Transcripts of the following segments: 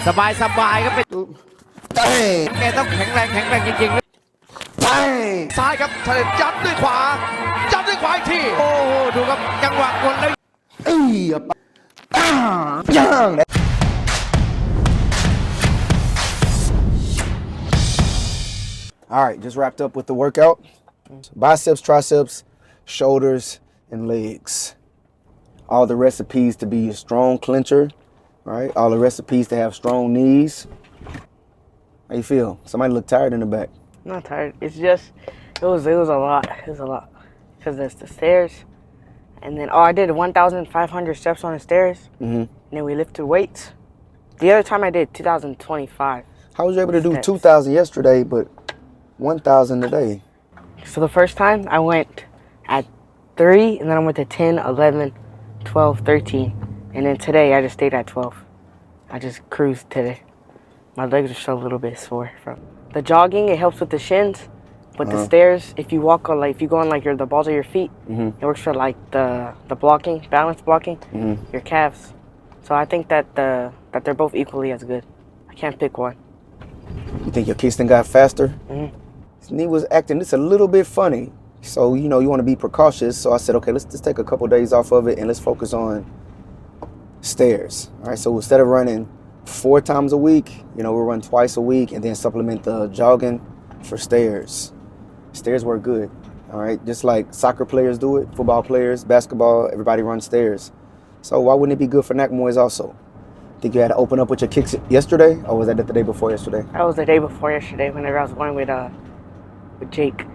สบายก็เป็นแกต้องแข็งแรงจริงๆซ้ายครับเฉลิมยัดด้วยขวาอีกทีโอ้โหดูครับจังหวะกดแล้ว All right, just wrapped up with the workout. Biceps, triceps, shoulders, and legs. All the recipes to be a strong clincher, right? All the recipes to have strong knees. How you feel? Somebody look tired in the back. I'm not tired. It's just, it was a lot. It was a lot. Because there's the stairs. And then, I did 1,500 steps on the stairs. And then we lifted weights. The other time I did 2,025. How was you able to do steps. 2,000 yesterday, but 1,000 today? So the first time I went at 3, and then I went to 10, 11, 12, 13. And then today I just stayed at 12. I just cruised today. My legs are still a little bit sore from the jogging. It helps with the shins, but the stairs, if you walk on if you go on the balls of your feet, it works for the blocking, balance blocking, your calves. So I think that they're both equally as good. I can't pick one. You think your kickstand got faster? His knee was acting just a little bit funny. So, you want to be precautious. So I said, okay, let's just take a couple days off of it and let's focus on stairs. All right, so instead of running 4 times a week, we'll run twice a week and then supplement the jogging for stairs. Stairs work good, all right? Just like soccer players do it, football players, basketball, everybody runs stairs. So why wouldn't it be good for Nak Muay also? Think you had to open up with your kicks yesterday, or was that the day before yesterday? That was the day before yesterday whenever I was going with Jake.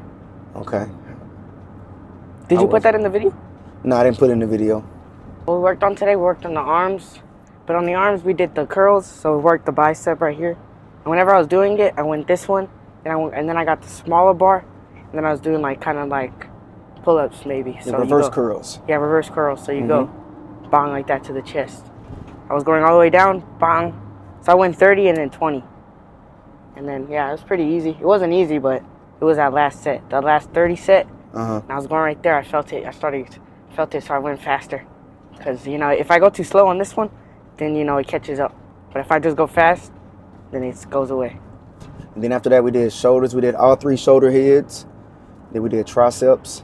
Okay. Did you put that in the video? No, I didn't put it in the video. What we worked on today, we worked on the arms. But on the arms, we did the curls, so we worked the bicep right here. And whenever I was doing it, I went this one, and then I got the smaller bar, and then I was doing kind of pull-ups maybe. So reverse curls. Yeah, reverse curls. So you go bang like that to the chest. I was going all the way down, bang. So I went 30 and then 20. And then, yeah, it was pretty easy. It wasn't easy, but it was that last set. The last 30 set, and I was going right there. I felt it. Felt it, so I went faster. Because, if I go too slow on this one, then, it catches up. But if I just go fast, then it goes away. And then after that, we did shoulders. We did all 3 shoulder heads. Then we did triceps.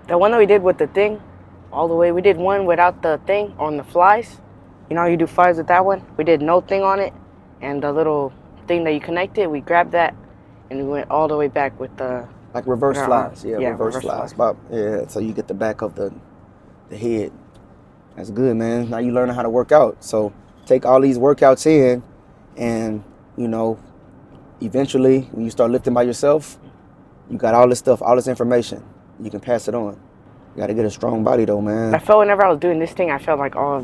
The one that we did with the thing, all the way, we did one without the thing on the flies. You do flies with that one? We did no thing on it. And the little thing that you connected, we grabbed that, and we went all the way back with the... Like reverse flies. Yeah, reverse flies. flies. Yeah, so you get the back of the head. That's good, man. Now you learning how to work out. So take all these workouts in, and, eventually when you start lifting by yourself, you got all this stuff, all this information. You can pass it on. You got to get a strong body, though, man. I felt whenever I was doing this thing, I felt like all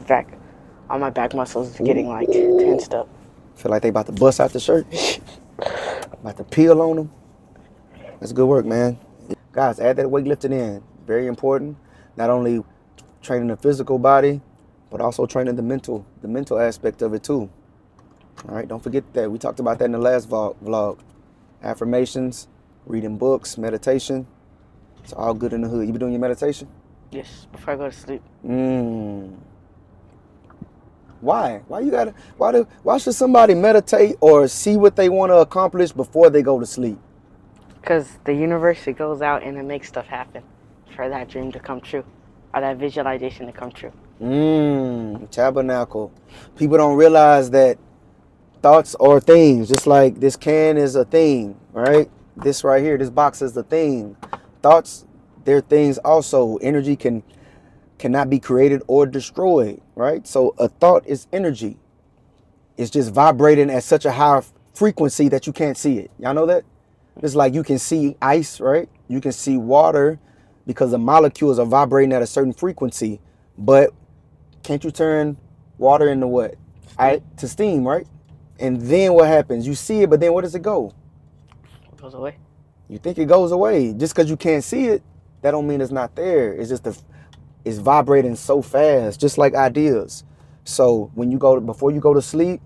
my back muscles getting tensed up. Feel like they about to bust out the shirt. About to peel on them. That's good work, man. Guys, add that weightlifting in. Very important. Not only training the physical body, but also training the mental aspect of it too. All right, don't forget that. We talked about that in the last vlog. Affirmations, reading books, meditation. It's all good in the hood. You be doing your meditation? Yes, before I go to sleep. Why? Why should somebody meditate or see what they want to accomplish before they go to sleep? Because the universe, it goes out and it makes stuff happen for that dream to come true, or that visualization to come true. Tabernacle. People don't realize that thoughts are things, just like this can is a thing, right? This right here, this box is the thing. Thoughts, they're things also. Energy cannot be created or destroyed, right? So a thought is energy. It's just vibrating at such a high frequency that you can't see it. Y'all know that? It's like you can see ice, right? You can see water because the molecules are vibrating at a certain frequency. But can't you turn water into what? To steam, right? And then what happens? You see it, but then where does it go? It goes away. You think it goes away. Just because you can't see it, that don't mean it's not there. It's just it's vibrating so fast, just like ideas. So when before you go to sleep,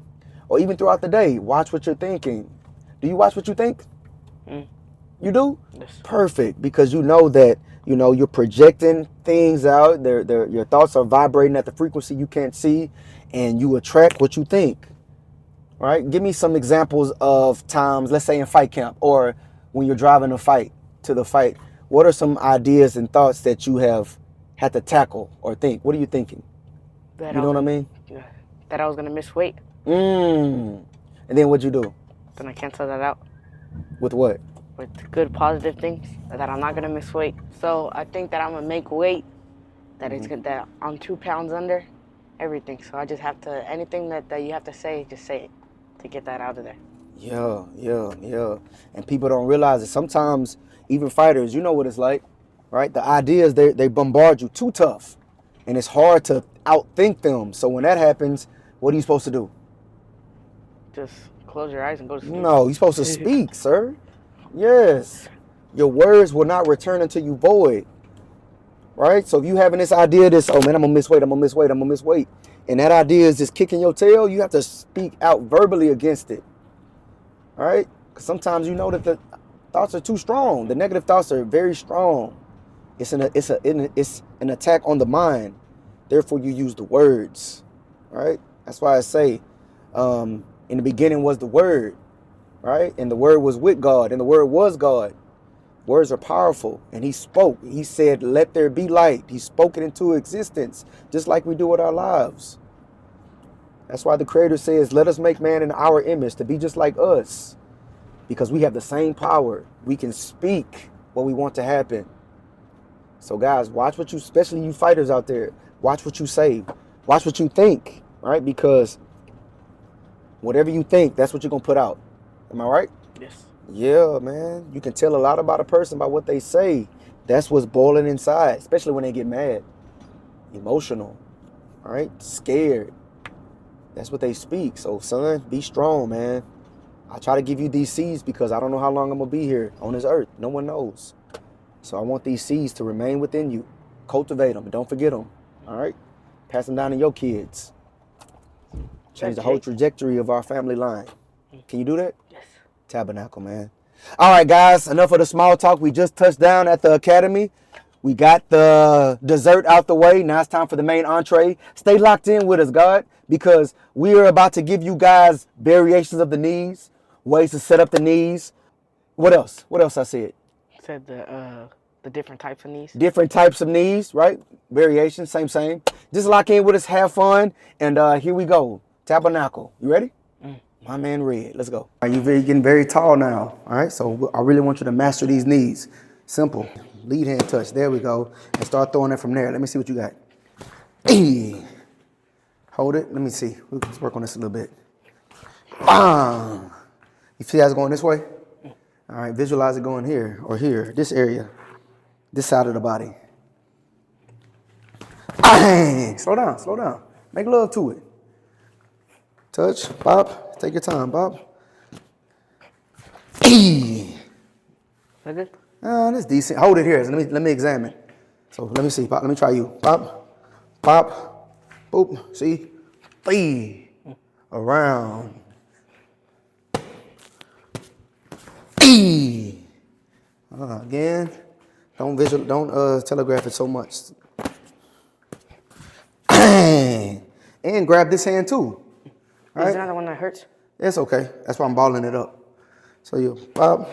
or even throughout the day, watch what you're thinking. Do you watch what you think? You do? Yes. Perfect, because you know that you're projecting things out. Your thoughts are vibrating at the frequency you can't see, and you attract what you think. right? Give me some examples of times, let's say in fight camp or when you're driving a fight to the fight. What are some ideas and thoughts that you have had to tackle or think? What are you thinking? That You know what I mean? That I was gonna miss weight. And then what'd you do? Then I canceled that out With what? with good positive things that I'm not gonna miss weight. So I think that I'm gonna make weight. That it's good that I'm 2 pounds under everything. So I just have to anything that you have to say, just say it to get that out of there. Yeah. And people don't realize that sometimes even fighters, you know what it's like, right? The ideas, they bombard you too tough. And it's hard to outthink them. So when that happens, what are you supposed to do? Just close your eyes and go to sleep. No, you're supposed to speak, sir. Yes. Your words will not return until you void. Right? So if you having this idea, oh man, I'm gonna miss weight, and that idea is just kicking your tail, you have to speak out verbally against it. All right? Because sometimes you know that the thoughts are too strong. The negative thoughts are very strong. It's an attack on the mind. Therefore, you use the words. Right? That's why I say, in the beginning was the Word, right? And the Word was with God, and the Word was God. Words are powerful, and he spoke. He said, let there be light. He spoke it into existence, just like we do with our lives. That's why the Creator says, let us make man in our image to be just like us, because we have the same power. We can speak what we want to happen. So guys, watch what you, especially you fighters out there, watch what you say, watch what you think, right? Because whatever you think, that's what you're going to put out. Am I right? Yes. Yeah, man. You can tell a lot about a person by what they say. That's what's boiling inside, especially when they get mad, emotional, all right, scared. That's what they speak. So, son, be strong, man. I try to give you these seeds because I don't know how long I'm going to be here on this earth. No one knows. So I want these seeds to remain within you. Cultivate them. Don't forget them, all right? Pass them down to your kids. Change the whole trajectory of our family line. Can you do that? Yes. Tabernacle, man. All right, guys, enough of the small talk. We just touched down at the academy. We got the dessert out the way. Now it's time for the main entree. Stay locked in with us, God, because we are about to give you guys variations of the knees, ways to set up the knees. What else? What else I said? Said the different types of knees. Different types of knees, right? Variations, same. Just lock in with us, have fun, and here we go. Tabernacle. You ready? My man Red, let's go. You're getting very tall now, all right? So I really want you to master these knees. Simple. Lead hand touch, there we go. And start throwing it from there. Let me see what you got. Hey. Hold it, let me see. Let's work on this a little bit. Bang. You see how it's going this way? All right, visualize it going here or here, this area, this side of the body. Bang. Slow down. Make love to it. Touch, Bob. Take your time, Bob. Is that good? That's decent. Hold it here. So let me examine. So let me see. Bob, let me try you. Bob. Boop. See? Eee. Around. Eee. Again. Don't telegraph it so much. And grab this hand too. Is that the one that hurts? It's okay. That's why I'm balling it up. So you up,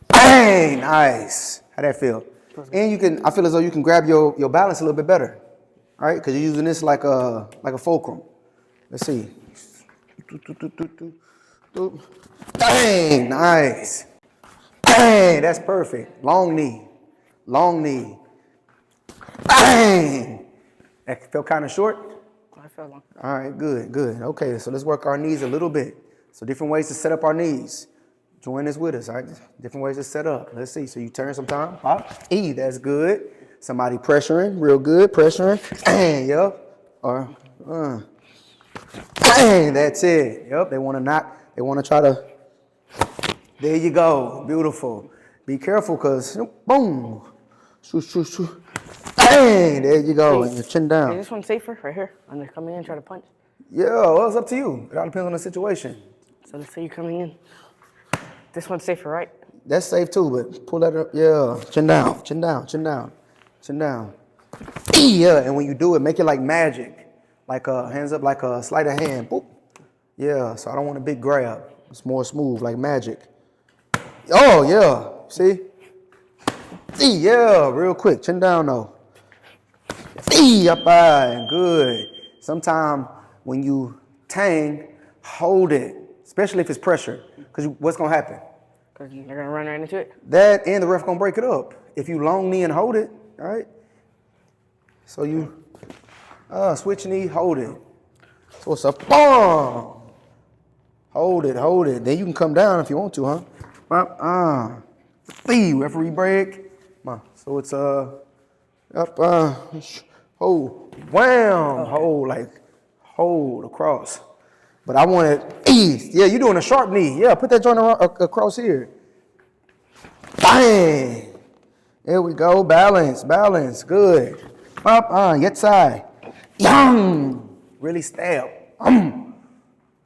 bang, nice. How that feel? And I feel as though you can grab your balance a little bit better, all right? Because you're using this like a fulcrum. Let's see. Bang, nice. Bang, that's perfect. Long knee. Bang. That felt kind of short. I feel long. All right, good. Okay, so let's work our knees a little bit. So different ways to set up our knees. Join us with us, all right? Different ways to set up. Let's see. So you turn sometime. Pop. That's good. Somebody pressuring, real good, pressuring. Yep. Or, that's it. Yep, they want to try to, there you go. Beautiful. Be careful, because, boom. Shoo. There you go. And your chin down. Is this one safer right here? I'm just coming in and try to punch. Yeah, well, it's up to you. It all depends on the situation. So let's say you're coming in. This one's safer, right? That's safe too, but pull that up. Yeah, chin down. Yeah, and when you do it, make it like magic. Like hands up, like a sleight of hand. Boop. Yeah, so I don't want a big grab. It's more smooth, like magic. Oh, yeah. See? Yeah, real quick. Chin down, though. Up high. Good. Sometimes when you tang, hold it, especially if it's pressure. Because what's going to happen? Because they're going to run right into it. That and the ref going to break it up. If you long knee and hold it, all right? So you switch knee, hold it. So it's a boom. Hold it, hold it. Then you can come down if you want to, huh? Referee break. Come on. So it's up, hold, wham, hold across. But I want it east. Yeah, you're doing a sharp knee. Yeah, put that joint across here. Bang. There we go. Balance, balance. Good. Up, yet side. Young. Really stab.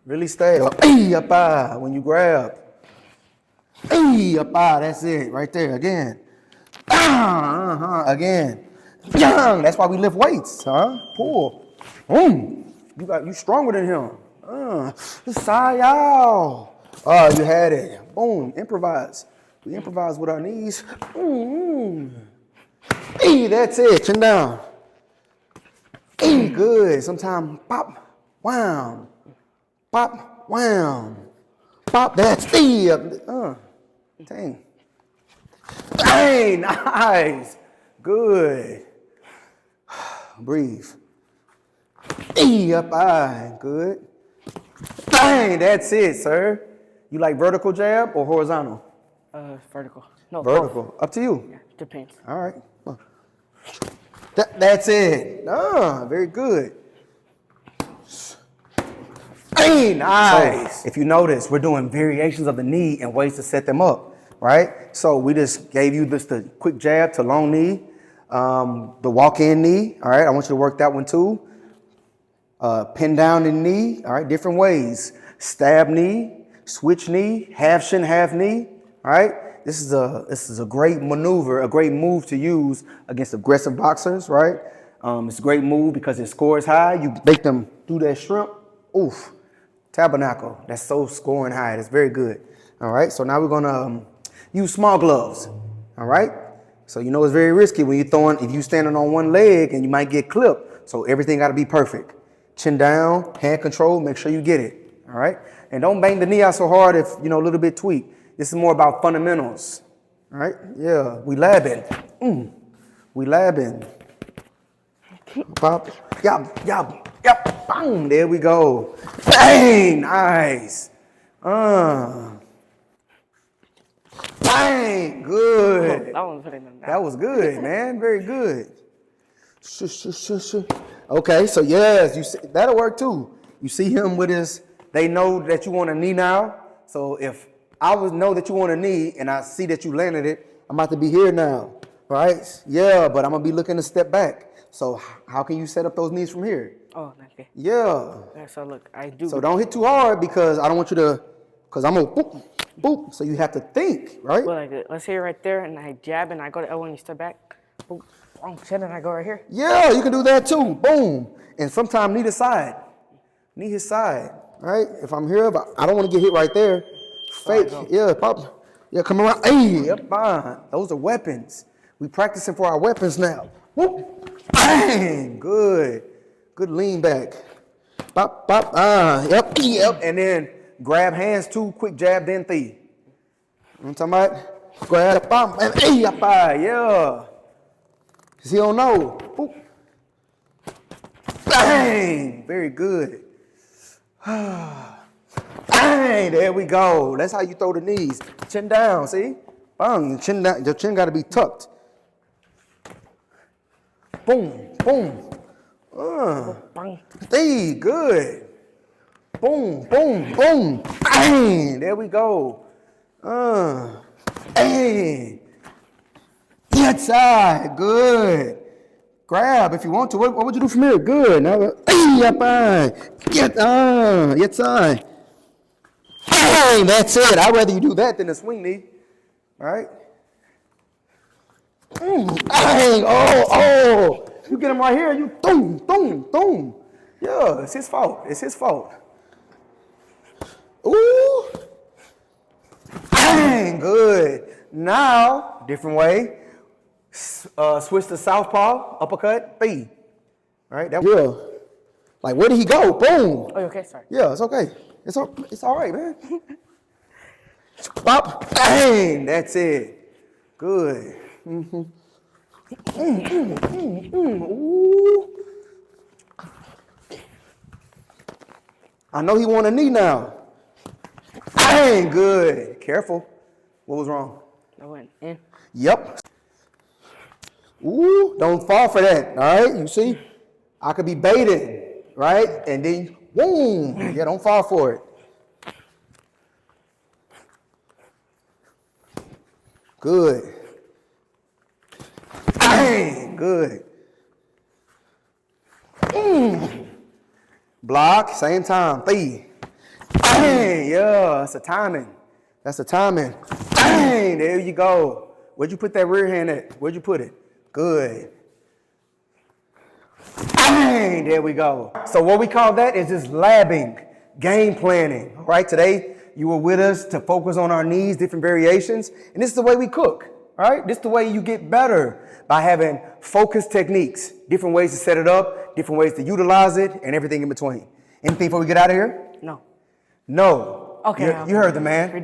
Really stay up when you grab. Up, that's it, right there, again. Again. That's why we lift weights, huh? Pull. You stronger than him. Side out. Oh, you had it. Boom, improvise. We improvise with our knees. That's it, chin down. Good, sometimes pop, wham. Pop, wham. Pop, that's the dang. Dang, nice. Good. Breathe. Up, good. Dang, that's it, sir. You like vertical jab or horizontal? Vertical. No, vertical. both. Up to you. Yeah, depends. All right. That's it. Very good. Nice. So if you notice, we're doing variations of the knee and ways to set them up, right? So we just gave you just a quick jab to long knee, the walk-in knee, all right? I want you to work that one too. Pin down in knee, all right? Different ways. Stab knee, switch knee, half shin, half knee, all right? This is a great maneuver, a great move to use against aggressive boxers, right? It's a great move because it scores high. You make them do that shrimp. Oof. Tabernacle. That's so scoring high. That's very good. All right. So now we're gonna use small gloves. All right. So you know it's very risky when you're throwing. If you standing on one leg and you might get clipped. So everything got to be perfect. Chin down, hand control. Make sure you get it. All right. And don't bang the knee out so hard if you know a little bit tweak. This is more about fundamentals. All right. Yeah. We labbing. We labbing. Pop. Yap. Bang. There we go. Bang. Nice. Bang. Good. That was good, man. Very good. Okay. So yes, you see, that'll work too. You see him with his. They know that you want a knee now. So if I would know that you want a knee and I see that you landed it, I'm about to be here now. Right? Yeah. But I'm gonna be looking to step back. So how can you set up those knees from here? Oh, okay. Yeah. So look, I do. So don't hit too hard because I don't want you to, because I'm going to boop, boop. So you have to think, right? Well, like, let's say right there and I jab and I go to elbow and you step back. Boom. And I go right here. Yeah, you can do that too. Boom. And sometimes knee to side. Knee his side, right? If I'm here, but I don't want to get hit right there. Fake. Yeah, pop. Yeah, come around. Hey, up, fine. Those are weapons. We practicing for our weapons now. Whoop. Bang. Good. Good lean back. Pop, pop, yep. And then grab hands too, quick jab, then thee. You know what I'm talking about? Grab, pop, and yeah. Cause he don't know. Boop. Bang, very good. Bang, there we go. That's how you throw the knees. Chin down, see? Bang, chin down, your chin gotta be tucked. Boom, boom. Stay good. Boom, boom, boom. Bang. There we go. Bang. Get side. Good. Grab if you want to. What would you do from here? Good. Now, get side. Bang. That's it. I'd rather you do that than a swing knee. All right. Bang. Oh. You get him right here, you boom. Yeah, it's his fault. Bang, good. Now, different way. Switch to southpaw, uppercut, B. All right, yeah. Like, where did he go? Boom. Oh, okay, sorry. Yeah, it's okay. It's all right, man. Pop, bang, that's it. Good. Ooh. I know he want a knee now. Bang, good. Careful. What was wrong? I went in. Yep. Ooh, don't fall for that. All right, you see? I could be baiting, right? And then, boom. Yeah, don't fall for it. Good. Bang, good. Block, same time. Three. Bang, yeah, that's the timing. That's the timing. Bang, there you go. Where'd you put that rear hand at? Where'd you put it? Good. Bang, there we go. So what we call that is just labbing, game planning, right? Today, you were with us to focus on our knees, different variations, and this is the way we cook, right? This is the way you get better by having focused techniques, different ways to set it up, different ways to utilize it, and everything in between. Anything before we get out of here? No. No. Okay. You heard the man.